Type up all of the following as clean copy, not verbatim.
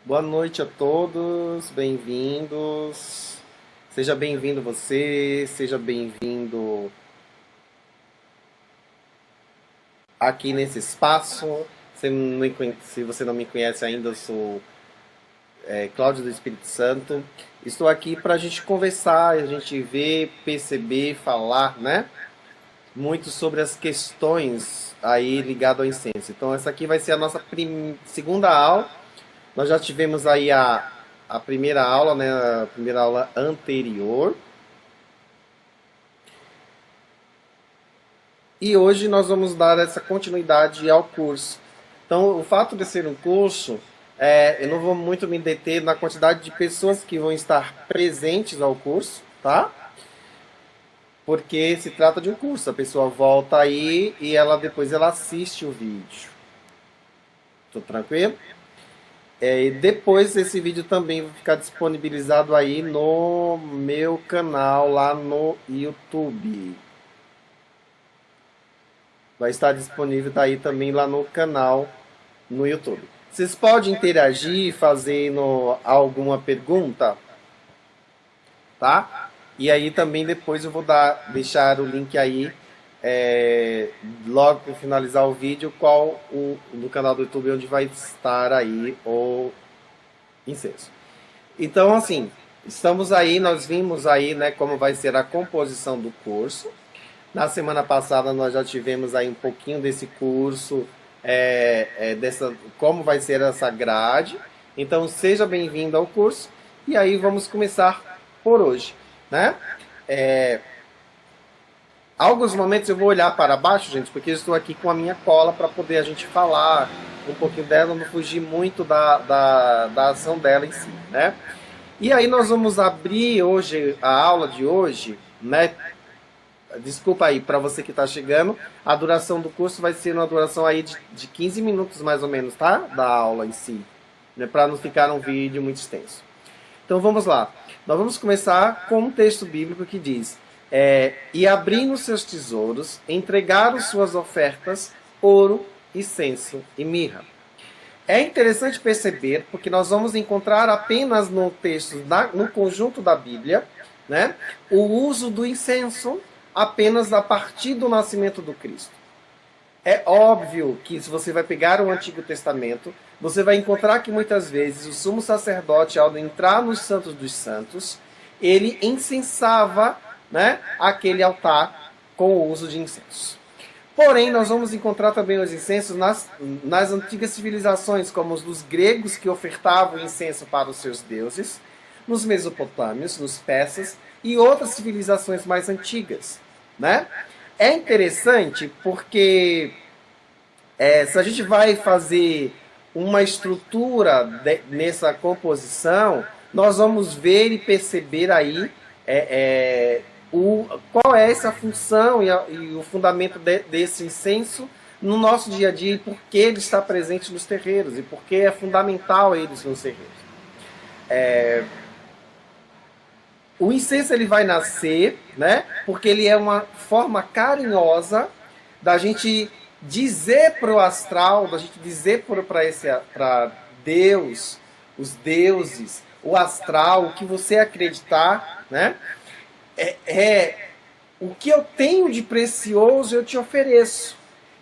Boa noite a todos, bem-vindos. Seja bem-vindo você, seja bem-vindo aqui nesse espaço. Se você não me conhece ainda, eu sou Cláudio do Espírito Santo. Estou aqui para a gente conversar, a gente ver, perceber, falar, né? Muito sobre as questões aí ligadas ao incenso. Então essa aqui vai ser a nossa segunda aula. Nós já tivemos aí a primeira aula, né? A primeira aula anterior. E hoje nós vamos dar essa continuidade ao curso. Então, o fato de ser um curso, eu não vou muito me deter na quantidade de pessoas que vão estar presentes ao curso, tá? Porque se trata de um curso, a pessoa volta aí e depois ela assiste o vídeo. Tudo tranquilo? E depois esse vídeo também vai ficar disponibilizado aí no meu canal lá no YouTube. Vai estar disponível daí também lá no canal no YouTube. Vocês podem interagir fazendo alguma pergunta, tá? E aí também depois eu vou deixar o link aí, logo para finalizar o vídeo, no canal do YouTube onde vai estar aí o incenso. Então assim, estamos aí, nós vimos aí, né, como vai ser a composição do curso. Na semana passada nós já tivemos aí um pouquinho desse curso, como vai ser essa grade. Então seja bem-vindo ao curso e aí vamos começar por hoje, né? Alguns momentos eu vou olhar para baixo, gente, porque eu estou aqui com a minha cola para poder a gente falar um pouquinho dela, não fugir muito da ação dela em si, né? E aí nós vamos abrir hoje, a aula de hoje, né? Desculpa aí, para você que está chegando, a duração do curso vai ser uma duração aí de 15 minutos mais ou menos, tá? Da aula em si, né? Para não ficar um vídeo muito extenso. Então vamos lá. Nós vamos começar com um texto bíblico que diz: e abrindo seus tesouros, entregaram suas ofertas, ouro, incenso e mirra. É interessante perceber, porque nós vamos encontrar apenas no texto, no conjunto da Bíblia, né, o uso do incenso apenas a partir do nascimento do Cristo. É óbvio que se você vai pegar o Antigo Testamento, você vai encontrar que muitas vezes o sumo sacerdote, ao entrar nos Santos dos Santos, ele incensava, né, aquele altar com o uso de incenso. Porém, nós vamos encontrar também os incensos nas antigas civilizações, como os dos gregos que ofertavam incenso para os seus deuses, nos mesopotâmios, nos persas e outras civilizações mais antigas, né? É interessante porque se a gente vai fazer uma estrutura nessa composição, nós vamos ver e perceber aí qual é essa função e o fundamento desse incenso no nosso dia a dia e por que ele está presente nos terreiros e por que é fundamental eles nos terreiros. O incenso ele vai nascer, né? Porque ele é uma forma carinhosa da gente dizer para o astral, da gente dizer para Deus, os deuses, o astral, o que você acreditar, né? O que eu tenho de precioso eu te ofereço.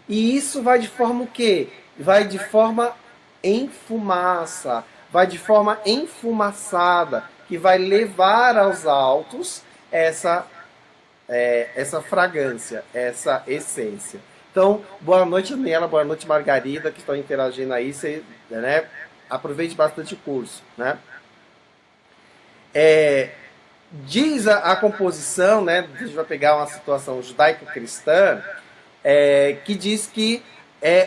E isso vai de forma o quê? Vai de forma em fumaça, vai de forma enfumaçada, que vai levar aos altos essa fragrância, essa essência. Então, boa noite, Daniela, boa noite, Margarida, que estão interagindo aí. Você, né, aproveite bastante o curso, né? Diz a composição, né, a gente vai pegar uma situação judaico-cristã, que diz que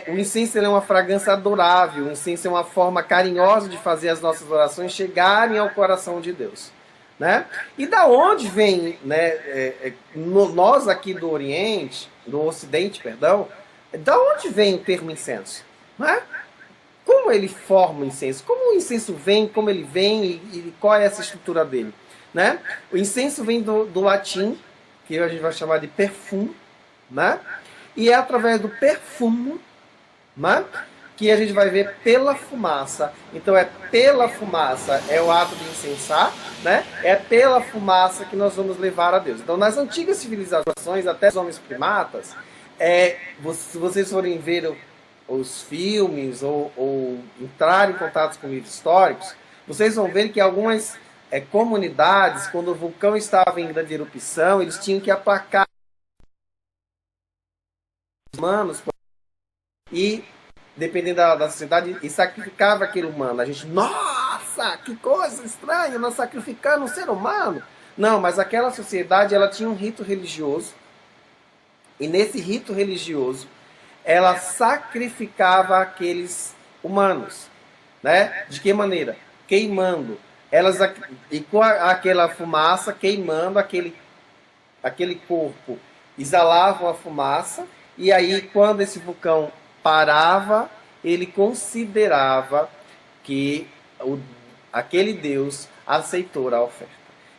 o incenso é uma fragrância adorável, o incenso é uma forma carinhosa de fazer as nossas orações chegarem ao coração de Deus, né? E da onde vem, né, nós aqui do Oriente, do Ocidente, perdão, da onde vem o termo incenso, né? Como ele forma o incenso? Como o incenso vem, como ele vem e qual é essa estrutura dele, né? O incenso vem do latim, que a gente vai chamar de perfume, né? E é através do perfume, né, que a gente vai ver pela fumaça. Então é pela fumaça, é o ato de incensar, né? É pela fumaça que nós vamos levar a Deus. Então nas antigas civilizações, até os homens primatas, se vocês forem ver os filmes ou entrar em contato com livros históricos, vocês vão ver que algumas comunidades, quando o vulcão estava em grande erupção, eles tinham que aplacar os humanos e, dependendo da sociedade, e sacrificava aquele humano. A gente, nossa, que coisa estranha, nós sacrificando um ser humano. Não, mas aquela sociedade, ela tinha um rito religioso, e nesse rito religioso, ela sacrificava aqueles humanos, né? De que maneira? Queimando. E com aquela fumaça, queimando aquele corpo, exalavam a fumaça, e aí quando esse vulcão parava, ele considerava que aquele Deus aceitou a oferta.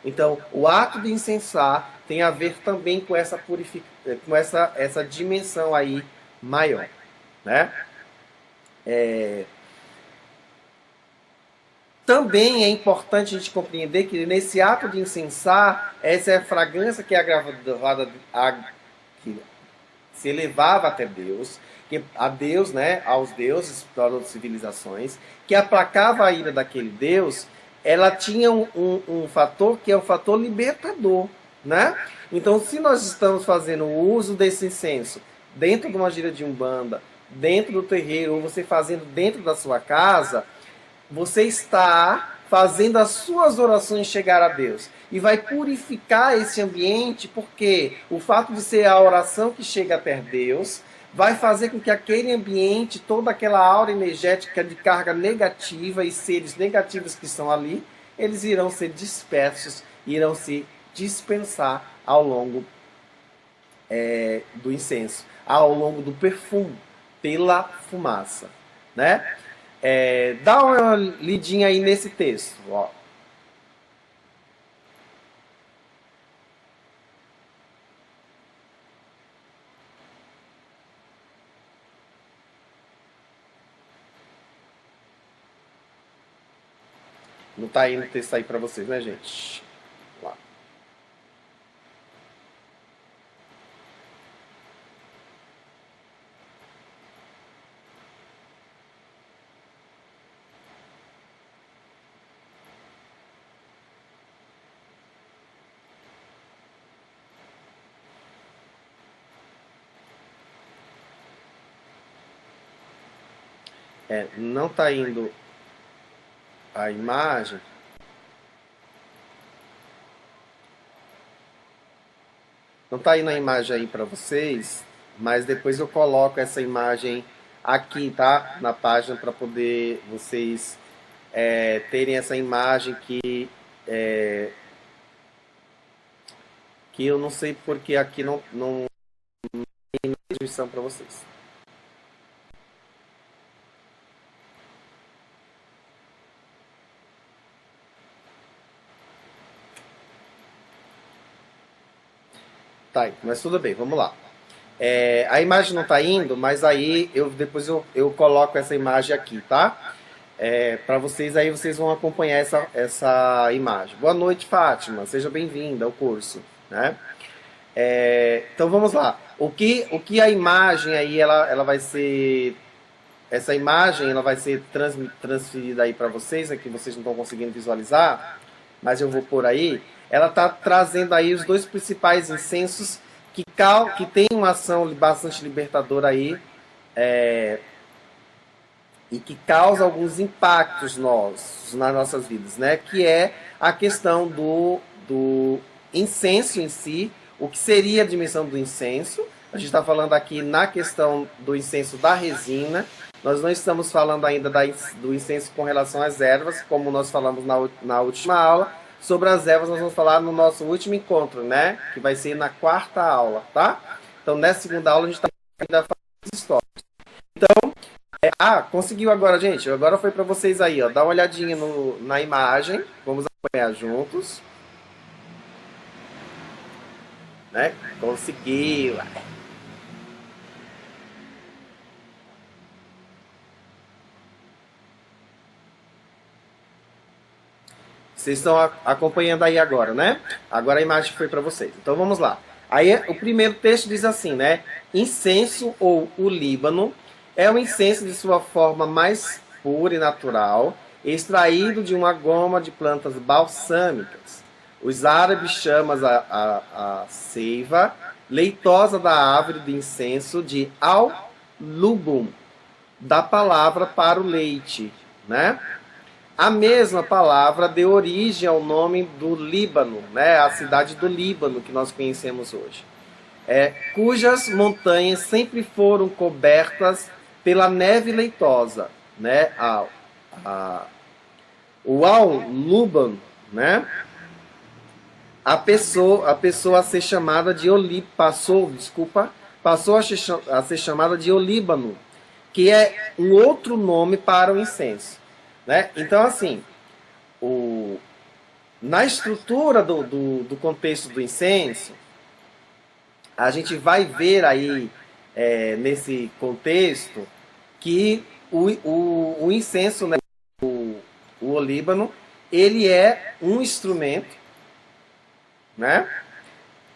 Então, o ato de incensar tem a ver também com essa dimensão aí maior, né? Também é importante a gente compreender que nesse ato de incensar, essa é a fragrância que é agravada, que se elevava até Deus, a Deus, né, aos deuses das civilizações, que aplacava a ira daquele Deus. Ela tinha um fator que é o fator libertador, né? Então, se nós estamos fazendo o uso desse incenso dentro de uma gira de umbanda, dentro do terreiro, ou você fazendo dentro da sua casa, você está fazendo as suas orações chegar a Deus. E vai purificar esse ambiente, porque o fato de ser a oração que chega até Deus vai fazer com que aquele ambiente, toda aquela aura energética de carga negativa e seres negativos que estão ali, eles irão ser dispersos, irão se dispensar ao longo do incenso, ao longo do perfume, pela fumaça, né? Dá uma lidinha aí nesse texto, ó. Não tá indo o texto aí para vocês, né, gente? Vamos lá. Não tá indo a imagem. Não tá indo a imagem aí para vocês, mas depois eu coloco essa imagem aqui, tá? Na página, para poder vocês terem essa imagem que eu não sei porque aqui não tem transmissão para vocês. Tá, mas tudo bem, vamos lá. A imagem não está indo, mas aí depois eu coloco essa imagem aqui, tá? Para vocês, aí vocês vão acompanhar essa imagem. Boa noite, Fátima, seja bem-vinda ao curso, né? Então vamos lá. O que a imagem aí ela vai ser, essa imagem ela vai ser transferida aí para vocês, aqui vocês não estão conseguindo visualizar, mas eu vou pôr aí. Ela está trazendo aí os dois principais incensos que tem uma ação bastante libertadora aí, e que causa alguns impactos nas nossas vidas, né? Que é a questão do incenso em si. O que seria a dimensão do incenso? A gente está falando aqui na questão do incenso da resina. Nós não estamos falando ainda do incenso com relação às ervas, como nós falamos na última aula. Sobre as ervas nós vamos falar no nosso último encontro, né? Que vai ser na quarta aula, tá? Então, nessa segunda aula a gente está ainda falando história. Então, conseguiu agora, gente? Agora foi para vocês aí, ó. Dá uma olhadinha na imagem. Vamos acompanhar juntos. Né? Conseguiu. Vocês estão acompanhando aí agora, né? Agora a imagem foi para vocês. Então vamos lá. Aí o primeiro texto diz assim, né? Incenso ou o líbano é um incenso de sua forma mais pura e natural, extraído de uma goma de plantas balsâmicas. Os árabes chamam a seiva leitosa da árvore de incenso de al-lubum, da palavra para o leite, né? A mesma palavra deu origem ao nome do Líbano, né? A cidade do Líbano que nós conhecemos hoje, cujas montanhas sempre foram cobertas pela neve leitosa, né? O al-Luban, né? A pessoa a ser chamada de passou a ser chamada de olíbano, que é um outro nome para o incenso, né? Então, assim, na estrutura do contexto do incenso, a gente vai ver aí, nesse contexto, que o incenso, né, o olíbano, ele é um instrumento, né,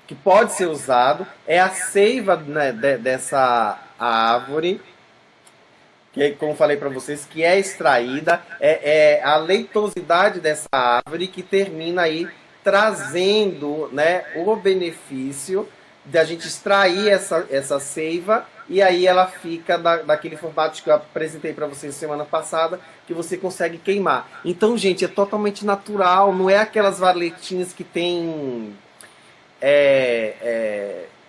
que pode ser usado, é a seiva, né, dessa árvore, que, como falei para vocês, que é extraída, é a leitosidade dessa árvore que termina aí trazendo, né, o benefício de a gente extrair essa seiva, e aí ela fica daquele formato que eu apresentei para vocês semana passada, que você consegue queimar. Então, gente, é totalmente natural, não é aquelas valetinhas que tem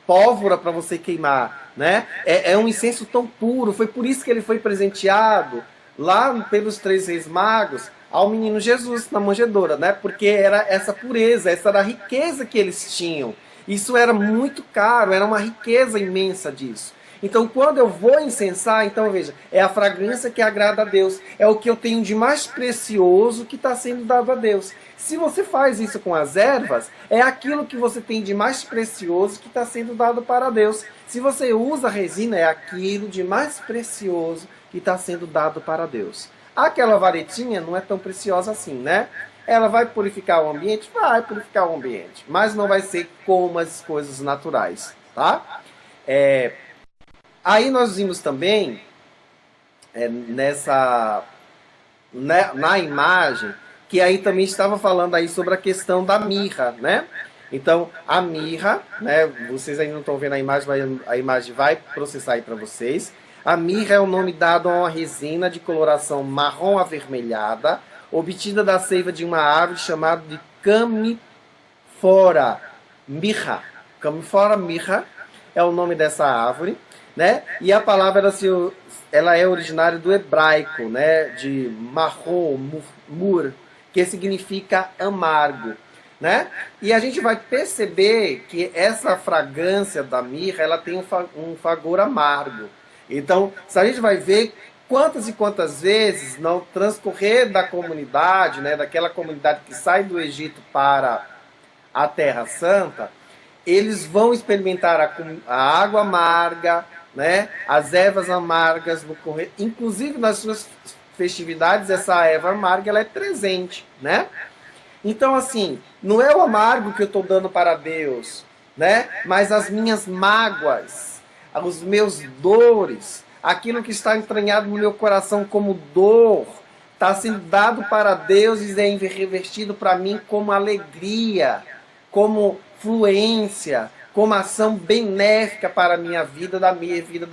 pólvora para você queimar, né? É um incenso tão puro, foi por isso que ele foi presenteado lá pelos 3 reis magos ao menino Jesus na manjedoura, né? Porque era essa pureza, essa era a riqueza que eles tinham. Isso era muito caro, era uma riqueza imensa disso. Então, quando eu vou incensar, então veja, é a fragrância que agrada a Deus, é o que eu tenho de mais precioso que está sendo dado a Deus. Se você faz isso com as ervas, é aquilo que você tem de mais precioso que está sendo dado para Deus. Se você usa resina, é aquilo de mais precioso que está sendo dado para Deus. Aquela varetinha não é tão preciosa assim, né? Ela vai purificar o ambiente? Vai purificar o ambiente, mas não vai ser como as coisas naturais, tá? Aí nós vimos também, na imagem, que aí também estava falando aí sobre a questão da mirra, né? Então, a mirra, né? Vocês ainda não estão vendo a imagem, mas a imagem vai processar aí para vocês. A mirra é o nome dado a uma resina de coloração marrom avermelhada, obtida da seiva de uma árvore chamada de Camifora mirra. Camifora mirra é o nome dessa árvore, né? E a palavra ela é originária do hebraico, né? De marrom, mur, que significa amargo, né? E a gente vai perceber que essa fragrância da mirra, ela tem um fagor amargo. Então, se a gente vai ver quantas e quantas vezes no transcorrer da comunidade, né, daquela comunidade que sai do Egito para a Terra Santa, eles vão experimentar a água amarga, né, as ervas amargas no correr, inclusive nas suas festividades essa erva amarga ela é presente, né? Então assim, não é o amargo que eu estou dando para Deus, né? Mas as minhas mágoas, os meus dores, aquilo que está entranhado no meu coração como dor, está sendo dado para Deus e é revertido para mim como alegria, como fluência, como ação benéfica para a minha vida, da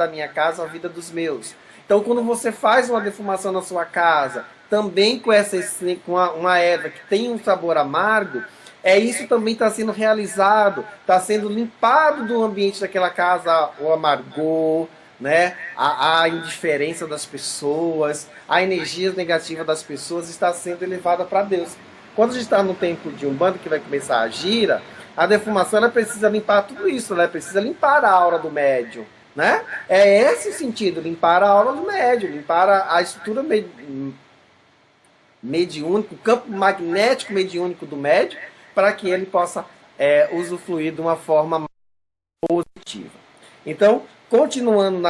minha casa, a vida dos meus. Então, quando você faz uma defumação na sua casa, também com uma erva que tem um sabor amargo, isso também está sendo realizado, está sendo limpado do ambiente daquela casa o amargor, né? A indiferença das pessoas, a energia negativa das pessoas está sendo elevada para Deus. Quando a gente está no tempo de Umbanda, que vai começar a gira, a defumação ela precisa limpar tudo isso, ela precisa limpar a aura do médium, né? É esse o sentido, limpar a aura do médium, limpar a estrutura mediúnica, o campo magnético mediúnico do médium, para que ele possa usufruir de uma forma mais positiva. Então, continuando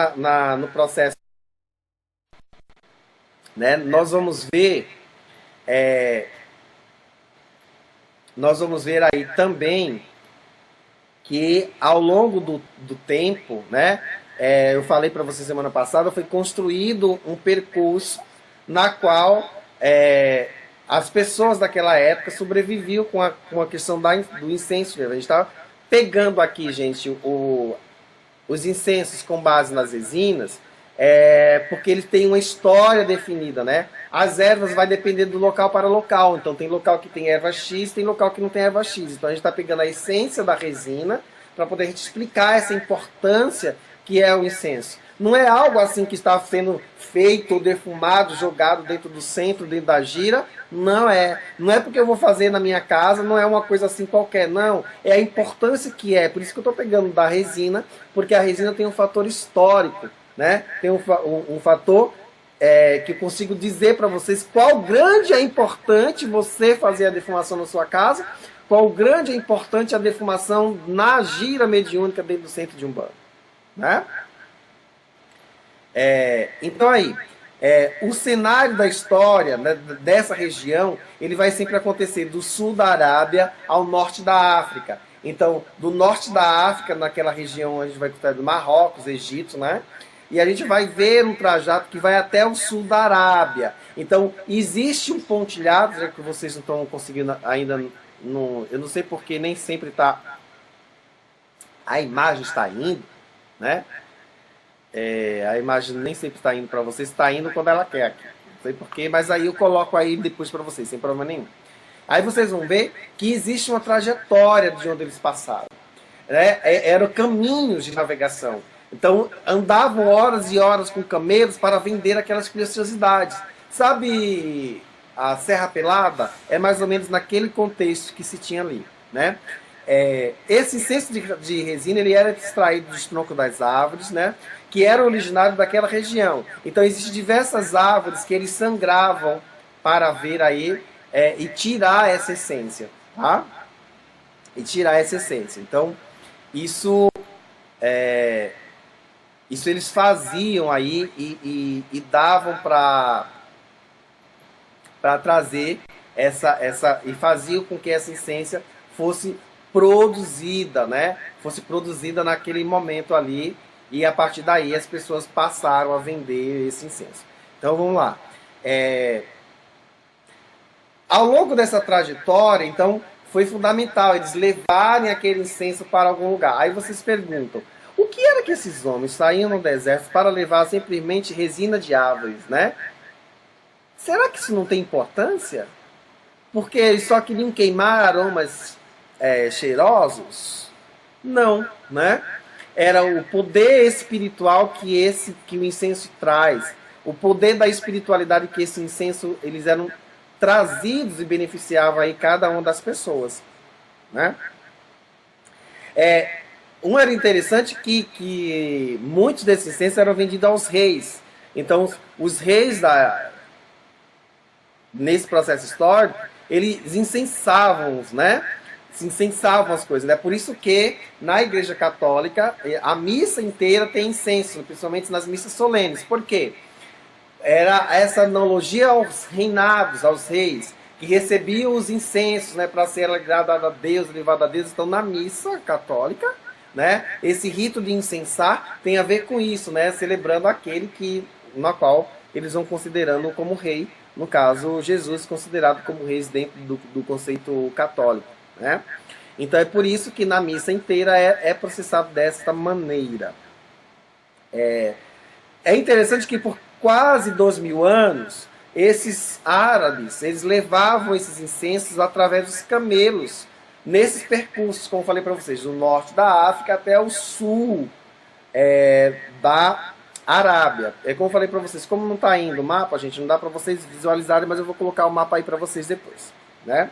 no processo, né, nós vamos ver nós vamos ver aí também que ao longo do tempo, né, eu falei para você semana passada, foi construído um percurso na qual as pessoas daquela época sobreviviam com a questão do incenso. A gente está pegando aqui, gente, os incensos com base nas resinas, porque eles têm uma história definida, né? As ervas vai depender do local para local. Então tem local que tem erva X, tem local que não tem erva X. Então a gente está pegando a essência da resina para poder a gente explicar essa importância que é o incenso. Não é algo assim que está sendo feito ou defumado, jogado dentro do centro, dentro da gira. Não é. Não é porque eu vou fazer na minha casa, não é uma coisa assim qualquer. Não. É a importância que é. Por isso que eu estou pegando da resina, porque a resina tem um fator histórico, né? Tem um fator que eu consigo dizer para vocês qual grande é importante você fazer a defumação na sua casa, qual grande é importante a defumação na gira mediúnica dentro do centro de Umbanda, né? Então aí, o cenário da história, né, dessa região, ele vai sempre acontecer do sul da Arábia ao norte da África. Então, do norte da África, naquela região onde a gente vai encontrar do Marrocos, Egito, né? E a gente vai ver um trajeto que vai até o sul da Arábia. Então, existe um pontilhado, já que vocês não estão conseguindo ainda, eu não sei porque nem sempre a imagem está indo, né? A imagem nem sempre está indo para vocês, está indo quando ela quer aqui. Não sei porquê, mas aí eu coloco aí depois para vocês, sem problema nenhum. Aí vocês vão ver que existe uma trajetória de onde eles passaram, né? Eram caminhos de navegação. Então andavam horas e horas com camelos para vender aquelas preciosidades. Sabe, a Serra Pelada é mais ou menos naquele contexto que se tinha ali, né? Esse incenso de resina ele era extraído dos troncos das árvores, né, que eram originários daquela região. Então existem diversas árvores que eles sangravam para ver aí e tirar essa essência, tá? E tirar essa essência. Então isso eles faziam aí e davam para trazer essa e faziam com que essa essência fosse produzida, né? Fosse produzida naquele momento ali, e a partir daí as pessoas passaram a vender esse incenso. Então vamos lá. Ao longo dessa trajetória, então, foi fundamental eles levarem aquele incenso para algum lugar. Aí vocês perguntam, o que era que esses homens saíam no deserto para levar simplesmente resina de árvores, né? Será que isso não tem importância? Porque eles só queriam queimar aromas cheirosos? Não, né? Era o poder espiritual que o incenso traz, o poder da espiritualidade que esse incenso, eles eram trazidos e beneficiavam aí cada uma das pessoas, né? Um era interessante que muitos desses incensos eram vendidos aos reis. Então, os reis nesse processo histórico, eles incensavam, né? Se incensavam as coisas, né? Por isso que na Igreja Católica a missa inteira tem incenso, principalmente nas missas solenes. Por quê? Era essa analogia aos reinados, aos reis, que recebiam os incensos, né, para ser agradado a Deus, levado a Deus. Então, na missa católica, né, esse rito de incensar tem a ver com isso, né? Celebrando aquele na qual eles vão considerando como rei. No caso, Jesus considerado como rei dentro do conceito católico, né? Então é por isso que na missa inteira é processado desta maneira. É interessante que por quase 2000 anos, esses árabes, eles levavam esses incensos através dos camelos, nesses percursos, como eu falei para vocês, do norte da África até o sul da Arábia. Como eu falei para vocês, como não está indo o mapa, gente, não dá para vocês visualizarem, mas eu vou colocar o mapa aí para vocês depois, né?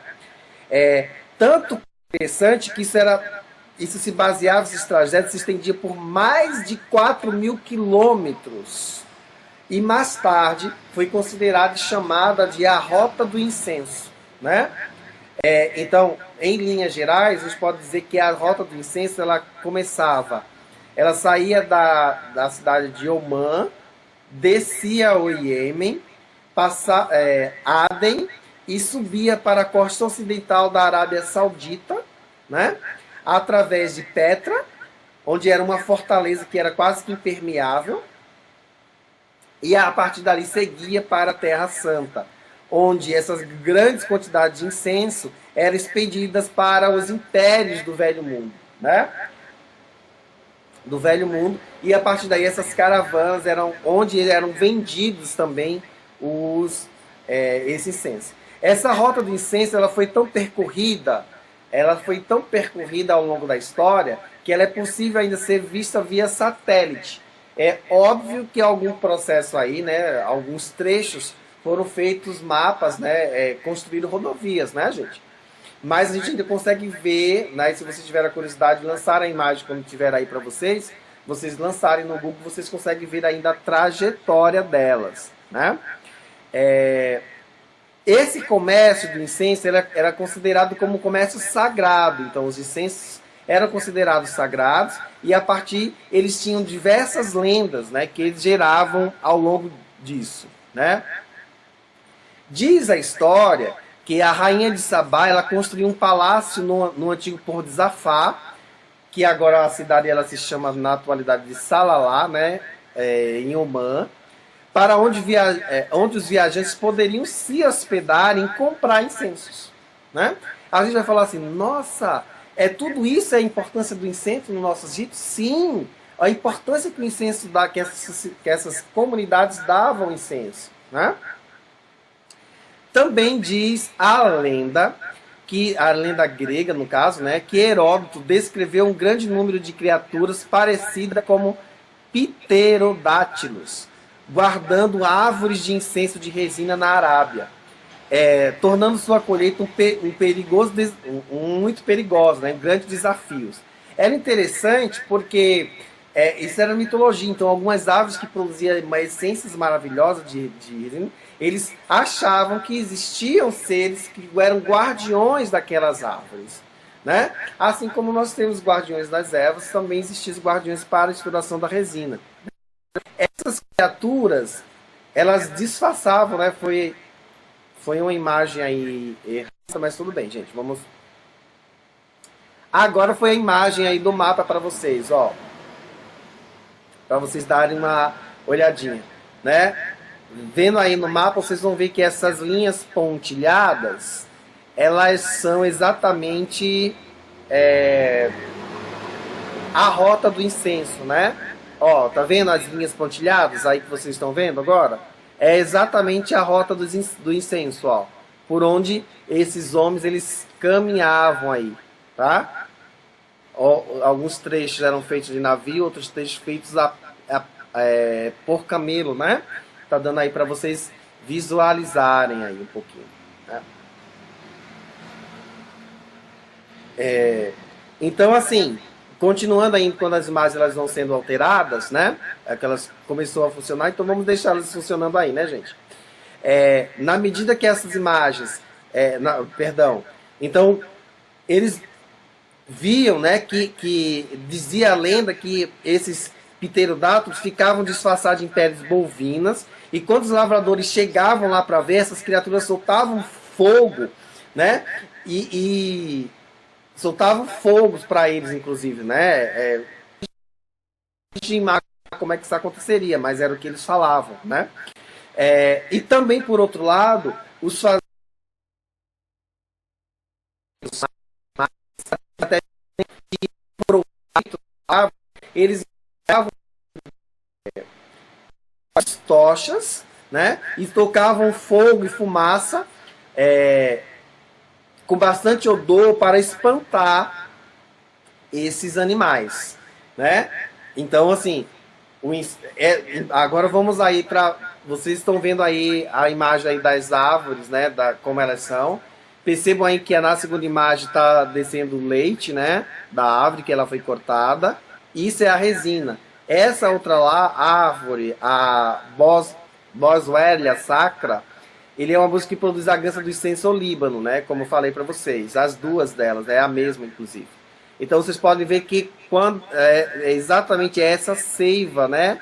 Tanto interessante que isso se baseava, esses trajetos se estendiam por mais de 4.000 quilômetros. E mais tarde foi considerada e chamada de a Rota do Incenso, né? Então, em linhas gerais, a gente pode dizer que a Rota do Incenso ela saía da cidade de Omã, descia ao Iêmen, Aden, e subia para a costa ocidental da Arábia Saudita, né? Através de Petra, onde era uma fortaleza que era quase que impermeável, e a partir dali seguia para a Terra Santa, onde essas grandes quantidades de incenso eram expedidas para os impérios do Velho Mundo, né? Do Velho Mundo, e a partir daí essas caravanas eram onde eram vendidos também esse incenso. Essa rota do incenso ela foi tão percorrida ao longo da história que ela é possível ainda ser vista via satélite. É óbvio que algum processo aí, né, alguns trechos foram feitos mapas, né, construíram rodovias, né, gente? Mas a gente ainda consegue ver, né, se vocês tiverem a curiosidade de lançar a imagem quando tiver aí para vocês lançarem no Google, vocês conseguem ver ainda a trajetória delas, né? Esse comércio do incenso era considerado como um comércio sagrado, então os incensos eram considerados sagrados e a partir eles tinham diversas lendas, né, que eles geravam ao longo disso, né? Diz a história que a rainha de Sabá ela construiu um palácio no antigo Porto de Zafar, que agora a cidade ela se chama na atualidade de Salalá, né, em Omã, para onde os viajantes poderiam se hospedar e comprar incensos, né? A gente vai falar assim, nossa, tudo isso é a importância do incenso no nosso Egito? Sim, a importância que o incenso dá, que essas comunidades davam incenso, né? Também diz a lenda grega, no caso, né, que Heródoto descreveu um grande número de criaturas parecidas como pterodátilos, guardando árvores de incenso de resina na Arábia, tornando sua colheita muito perigosa, né, um grande desafio. Era interessante porque isso era mitologia, então algumas árvores que produziam essências maravilhosas de resina, eles achavam que existiam seres que eram guardiões daquelas árvores, né? Assim como nós temos guardiões das ervas, também existiam guardiões para a exploração da resina. Essas criaturas, elas disfarçavam, né? Foi uma imagem aí errada, mas tudo bem, gente. Vamos. Agora foi a imagem aí do mapa para vocês, ó, para vocês darem uma olhadinha, né? Vendo aí no mapa, vocês vão ver que essas linhas pontilhadas, elas são exatamente a rota do incenso, né? Ó, tá vendo as linhas pontilhadas aí que vocês estão vendo agora? É exatamente a rota do incenso, ó, por onde esses homens eles caminhavam aí, tá? Ó, alguns trechos eram feitos de navio, outros trechos feitos por camelo, né? Tá dando aí para vocês visualizarem aí um pouquinho, né? Então, assim, continuando aí, quando as imagens elas vão sendo alteradas, né? Aquelas começou a funcionar, então vamos deixar elas funcionando aí, né, gente? Na medida que essas imagens, então eles viam, né, que dizia a lenda que esses pterodátilos ficavam disfarçados em peles bovinas, e quando os lavradores chegavam lá para ver, essas criaturas soltavam fogo, né, e soltavam fogos para eles, inclusive, né, como é que isso aconteceria, mas era o que eles falavam, né. E também, por outro lado, os até eles as tochas, né, e tocavam fogo e fumaça com bastante odor para espantar esses animais, né? Então, assim, agora vamos aí para vocês estão vendo aí a imagem aí das árvores, né, como elas são. Percebam aí que na segunda imagem está descendo o leite, né, da árvore que ela foi cortada. Isso é a resina. Essa outra lá, a árvore, a Boswellia sacra, ele é uma música que produz a gança do incenso ao Líbano, né, como eu falei para vocês. As duas delas, é a mesma, inclusive. Então vocês podem ver que quando é exatamente essa seiva, né,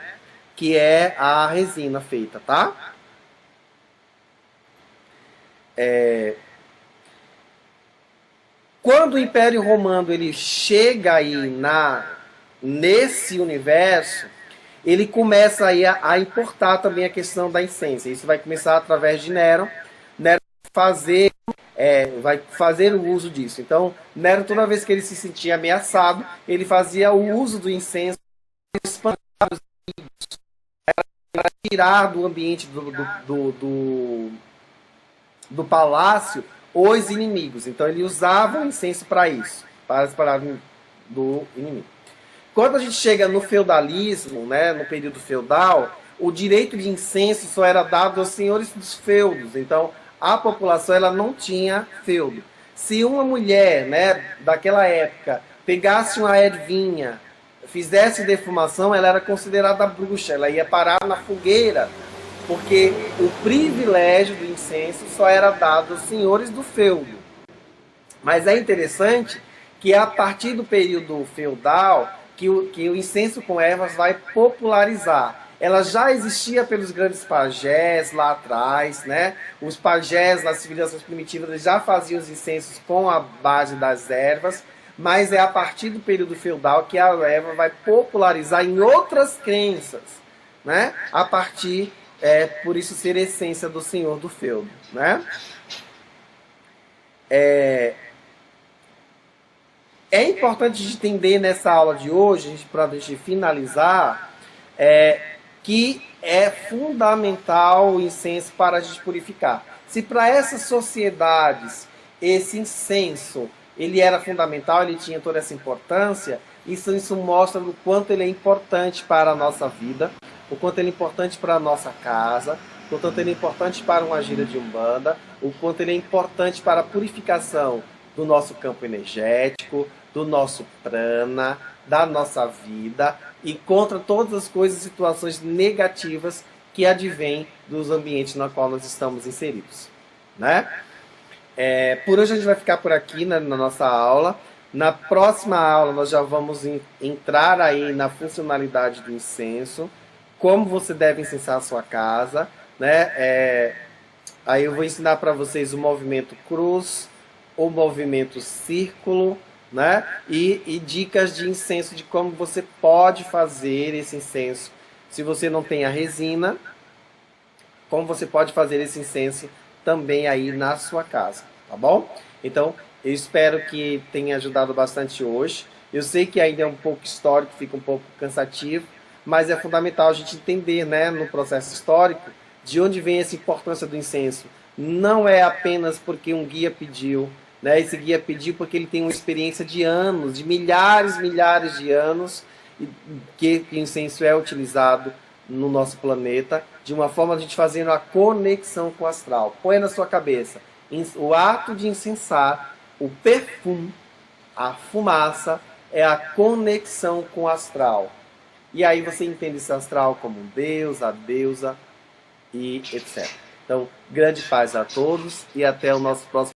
que é a resina feita, tá? Quando o Império Romano ele chega aí nesse universo, ele começa aí a importar também a questão da incensa. Isso vai começar através de Nero. Nero vai fazer o uso disso. Então, Nero, toda vez que ele se sentia ameaçado, ele fazia o uso do incenso para tirar do ambiente do palácio os inimigos. Então ele usava o incenso para isso, para separar do inimigo. Quando a gente chega no feudalismo, né, no período feudal, o direito de incenso só era dado aos senhores dos feudos. Então a população ela não tinha feudo. Se uma mulher, né, daquela época pegasse uma ervinha, fizesse defumação, ela era considerada bruxa, ela ia parar na fogueira, porque o privilégio do incenso só era dado aos senhores do feudo. Mas é interessante que a partir do período feudal, que o incenso com ervas vai popularizar. Ela já existia pelos grandes pajés lá atrás, né? Os pajés nas civilizações primitivas eles já faziam os incensos com a base das ervas, mas é a partir do período feudal que a erva vai popularizar em outras crenças, né? A partir por isso ser essência do senhor do feudo, né? É importante entender nessa aula de hoje, para a gente finalizar, que é fundamental o incenso para a gente purificar. Se para essas sociedades esse incenso ele era fundamental, ele tinha toda essa importância, isso mostra o quanto ele é importante para a nossa vida, o quanto ele é importante para a nossa casa, o quanto ele é importante para uma gira de umbanda, o quanto ele é importante para a purificação do nosso campo energético, do nosso prana, da nossa vida e contra todas as coisas e situações negativas que advêm dos ambientes no qual nós estamos inseridos, né? Por hoje a gente vai ficar por aqui na nossa aula. Na próxima aula nós já vamos entrar aí na funcionalidade do incenso, como você deve incensar a sua casa, né? Aí eu vou ensinar para vocês o movimento cruz, o movimento círculo, né? E dicas de incenso de como você pode fazer esse incenso. Se você não tem a resina, como você pode fazer esse incenso também aí na sua casa, tá bom? Então, eu espero que tenha ajudado bastante hoje. Eu sei que ainda é um pouco histórico, fica um pouco cansativo, mas é fundamental a gente entender, né, no processo histórico, de onde vem essa importância do incenso. Não é apenas porque um guia pediu, né? Esse guia pediu porque ele tem uma experiência de anos, de milhares de anos, que o incenso é utilizado no nosso planeta, de uma forma de a gente fazendo a conexão com o astral. Põe na sua cabeça, o ato de incensar, o perfume, a fumaça, é a conexão com o astral. E aí você entende esse astral como um deus, a deusa e etc. Então, grande paz a todos e até o nosso próximo